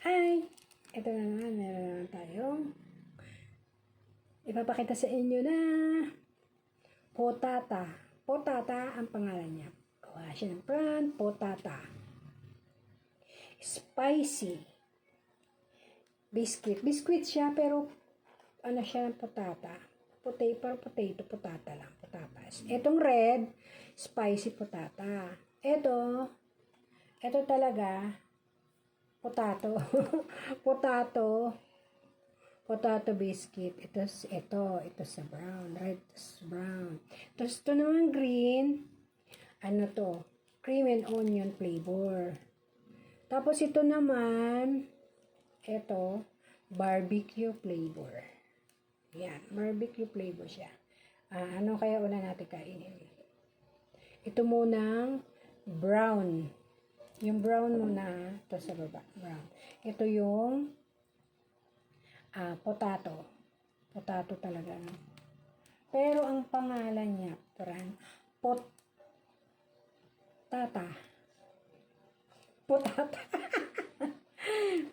Hi! Ito na naman, meron naman tayong ipapakita sa inyo na potata. Potata ang pangalan niya. Gawa siya ng brand, potata. Spicy. Biscuit. Biscuit siya pero ano siya ng potata. Potato, potata lang. Potatas. Itong red, spicy potata. Ito talaga, potato. potato biscuit. Ito sa brown. Red, ito brown. Tapos ito naman green. Ano to? Cream and onion flavor. Tapos ito naman, ito, barbecue flavor. Yan, barbecue flavor siya. Ano kaya una natin kainin? Ito munang brown. Yung brown muna, ito sa baba, brown. Ito yung potato. Potato talaga. No? Pero ang pangalan niya, potata.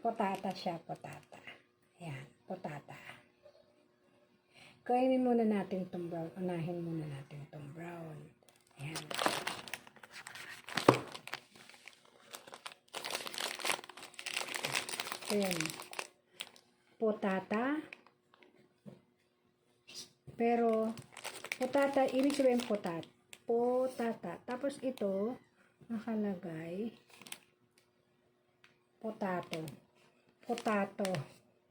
Potata siya, potata. Yan, potata. Kainin muna natin itong brown. Unahin muna natin itong brown. Ayan. Ayan. Potata. Pero, potata, ibig sabihin potata. Tapos ito, nakalagay, potato.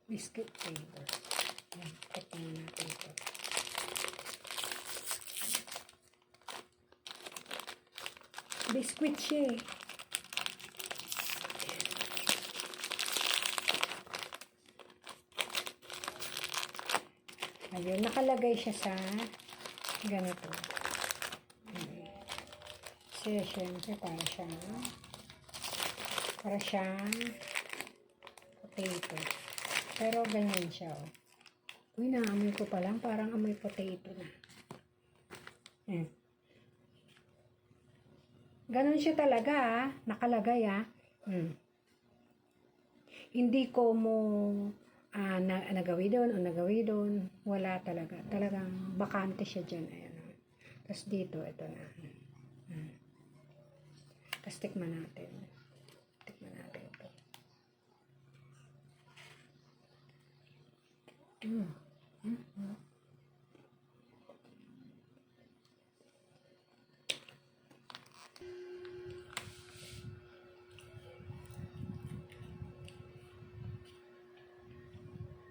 Biscuit flavor. Ayan, tignan natin ito. Biscuit siya eh. Ayun, nakalagay siya sa ganito. Siya, syempre, para siyang potato. Pero ganyan siya, oh. Uy, naamoy ko pa lang, parang amoy potato na. Ganon siya talaga, nakalagay, Hindi ko mo nagawi doon. Wala talaga. Talagang bakante siya dyan. Ayan. Tapos dito, ito na. Tapos tikman natin. Tikman natin ito.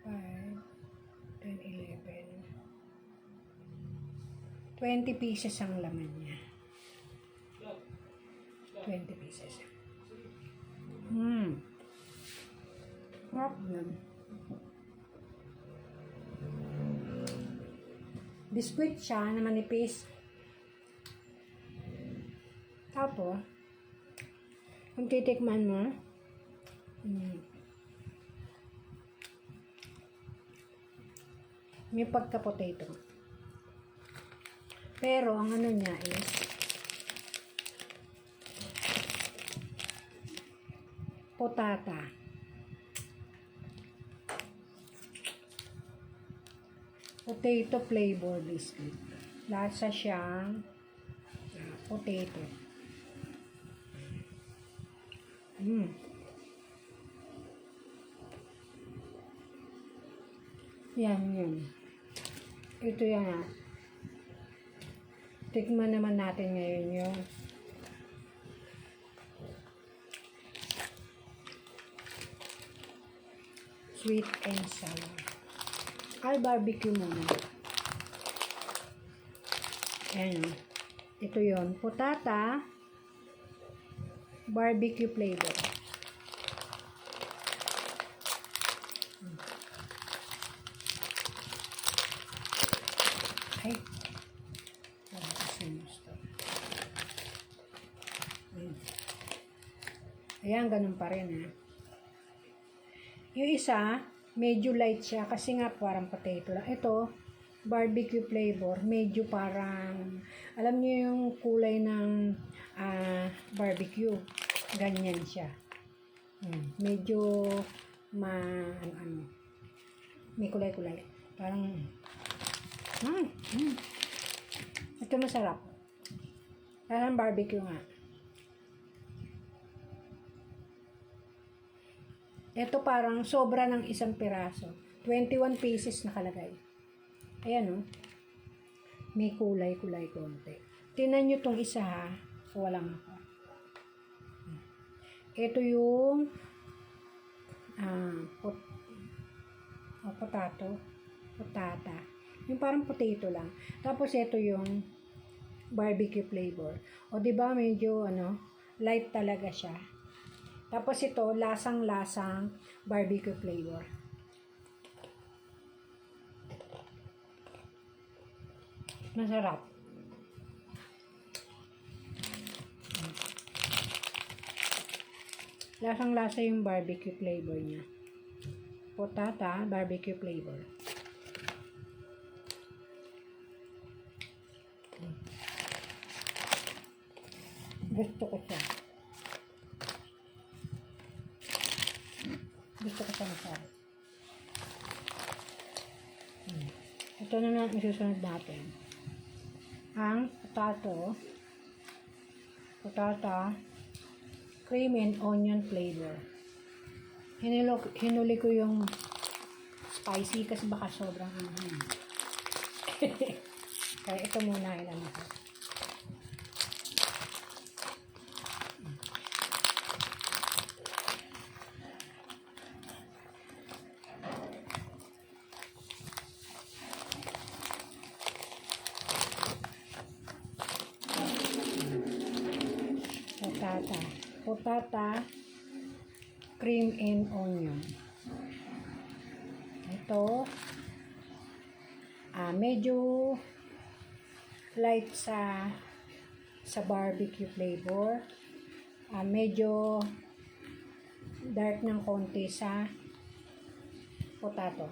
Five, 10, 11. 20 pieces ang laman niya. 20 pieces. Sarap nun. Biscuit siya na manipis. Tapos, kung titikman mo, may pagka-potato. Pero, ang ano niya is, potata. Potato flavor biscuit. Lasa siyang potato. Yan. Ito yan. Tikman naman natin ngayon yung sweet and sour. I'll barbecue muna. Ayan. Ito yon, potata, barbecue flavor. Ay. Ayan, ganun pa rin. Yung isa, medyo light siya kasi nga parang potato lang. Ito, barbecue flavor, medyo parang, alam niyo yung kulay ng barbecue. Ganyan siya. Medyo ano, may kulay-kulay. Parang, ito masarap. Parang barbecue nga. Ito parang sobra ng isang piraso. 21 pieces nakalagay. Ayan, oh. May kulay-kulay konti. Tingnan nyo tong isa, ha. Walang ako. Ito yung potata. Yung parang potato lang. Tapos ito yung barbecue flavor. O di ba medyo light talaga siya. Tapos ito lasang-lasang barbecue flavor. Masarap. Lasang-lasa yung barbecue flavor niya. Potata, barbecue flavor. Gusto ko siya. Masarap. Ito na lang isusunod natin. Ang potata, cream and onion flavor. Hinuli ko yung spicy kasi baka sobrang anghang. Kaya ito muna ilan ako. Potata, cream and onion. Ito, medyo light sa barbecue flavor. Medyo dark ng konti sa potato.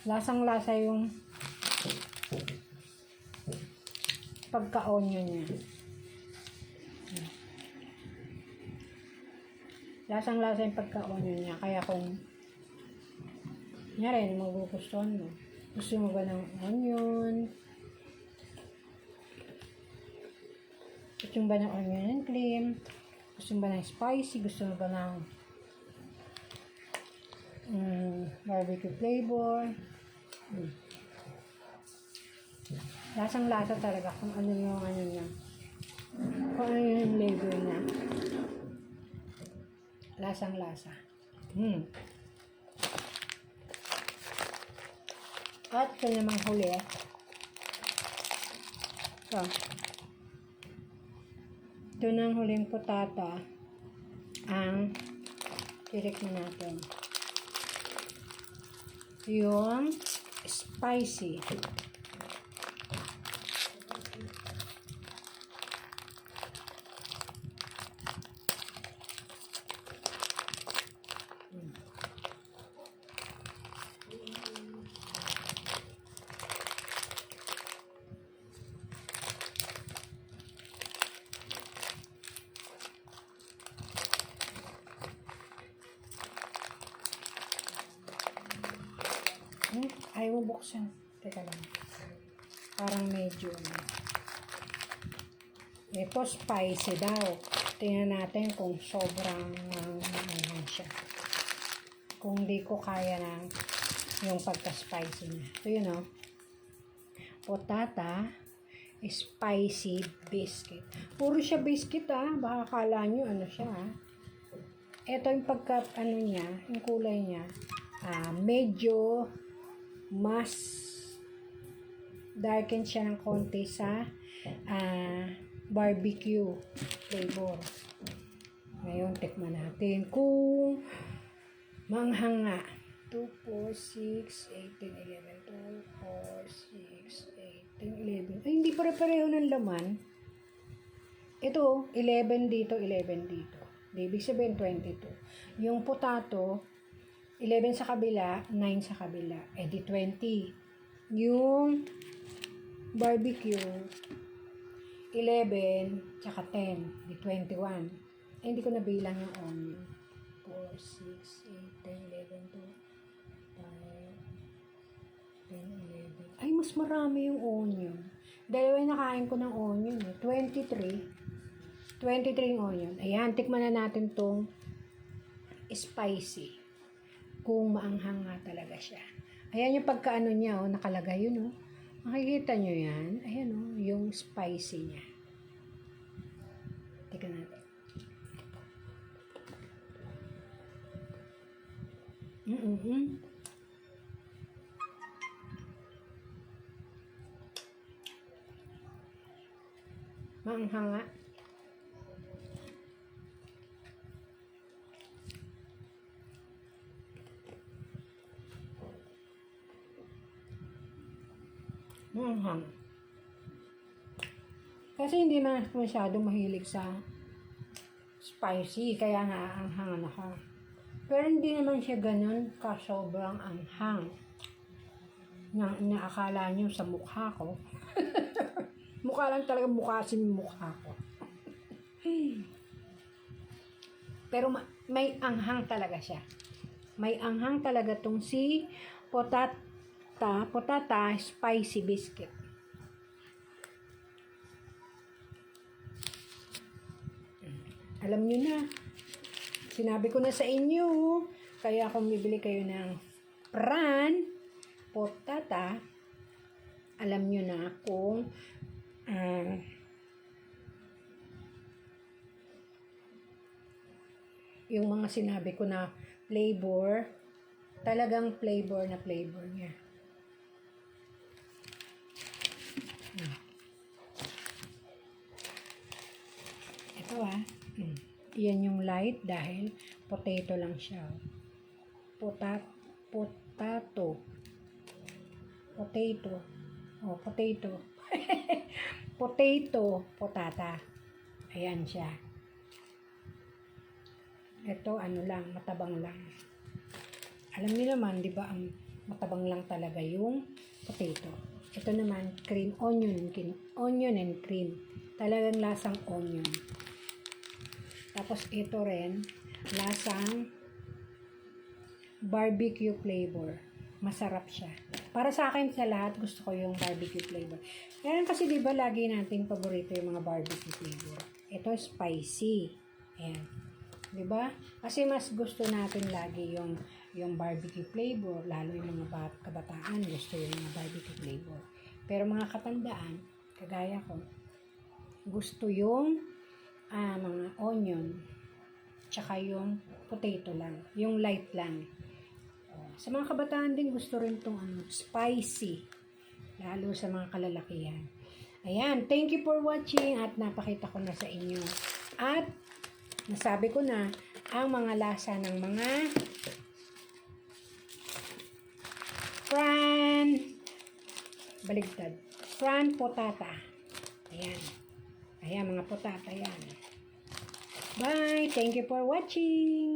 Lasang-lasa yung pagka-onion niya. Lasang-lasa yung pagka-onion niya. Kaya kung rin, magugustuhan mo. Gusto mo ba ng onion? Gusto mo ba ng onion and cream? Gusto mo ba ng spicy? Gusto mo ba ng barbecue flavor? Lasang-lasa talaga kung ano yung niya. Kung ano yung flavor niya. Lasang-lasa. At ito namang huli. Ito nang huling potata ang tirik na natin. Yung spicy. Ayaw mo buksan. Teka lang. Parang medyo ito spicy daw. Tingnan natin kung sobrang siya. Kung di ko kaya ng yung pagka-spicy niya. So, yun o. Potata spicy biscuit. Puro siya biscuit Baka kala nyo siya Ito yung niya, yung kulay niya. Medyo mas darken siya ng konti sa barbecue flavor. Ngayon, tikman natin kung manghang nga. 2, 4, 6, 18, 11, 2, 4, 6, 18, 11. Ay, hindi pare-pareho ng laman. Ito, 11 dito, 11 dito. Ibig sabihin, 22. Yung potato, 11 sa kabila, 9 sa kabila. Di 20. Yung barbecue, 11, tsaka 10, di 21. Eh, hindi ko nabilang yung onion. 4, 6, 8, 10, 11, 12, 5, 10, 11. Ay, mas marami yung onion. Dalawa yung nakain ko ng onion eh. 23 yung onion. Ayan, tikman na natin tong spicy. Kung maanghang nga talaga siya. Ayan yung pagkaano niya, oh, nakalagay yun, oh. Makikita nyo yan. Ayan, oh, yung spicy niya. Tika natin. Maanghang nga. Maanghang. Kasi hindi man masyadong mahilig sa spicy, kaya nga anghangan ako. Pero hindi naman siya ganun sobrang anghang. Na inaakala nyo sa mukha ko. Mukha lang talaga, mukha yung mukha ko. Pero may anghang talaga siya. May anghang talaga tong si potata spicy biscuit. Alam nyo na. Sinabi ko na sa inyo. Kaya kung bibili kayo ng pran, potata, alam nyo na kung yung mga sinabi ko na flavor, talagang flavor na flavor niya. Ito yan yung light dahil potato lang siya. Potato. Potato, potata. Ayan siya. Ito, ano lang, matabang lang. Alam niyo naman, di ba, ang matabang lang talaga yung potato. Ito naman, onion and cream. Talagang lasang onion. Tapos ito rin, lasang barbecue flavor. Masarap siya. Para sa akin sa lahat, gusto ko yung barbecue flavor. Kaya kasi di ba lagi nating paborito yung mga barbecue flavor. Ito spicy. Ayan. Di ba? Kasi mas gusto natin lagi yung barbecue flavor, lalo yung mga kabataan gusto yung mga barbecue flavor. Pero mga katandaan, kagaya ko, gusto yung mga onion, tsaka yung potato lang, yung light lang. Sa mga kabataan din, gusto rin itong spicy, lalo sa mga kalalakihan. Ayan, thank you for watching at napakita ko na sa inyo. At nasabi ko na ang mga lasa ng mga fran potata. Ayan. Ayan, mga potata yan. Bye! Thank you for watching!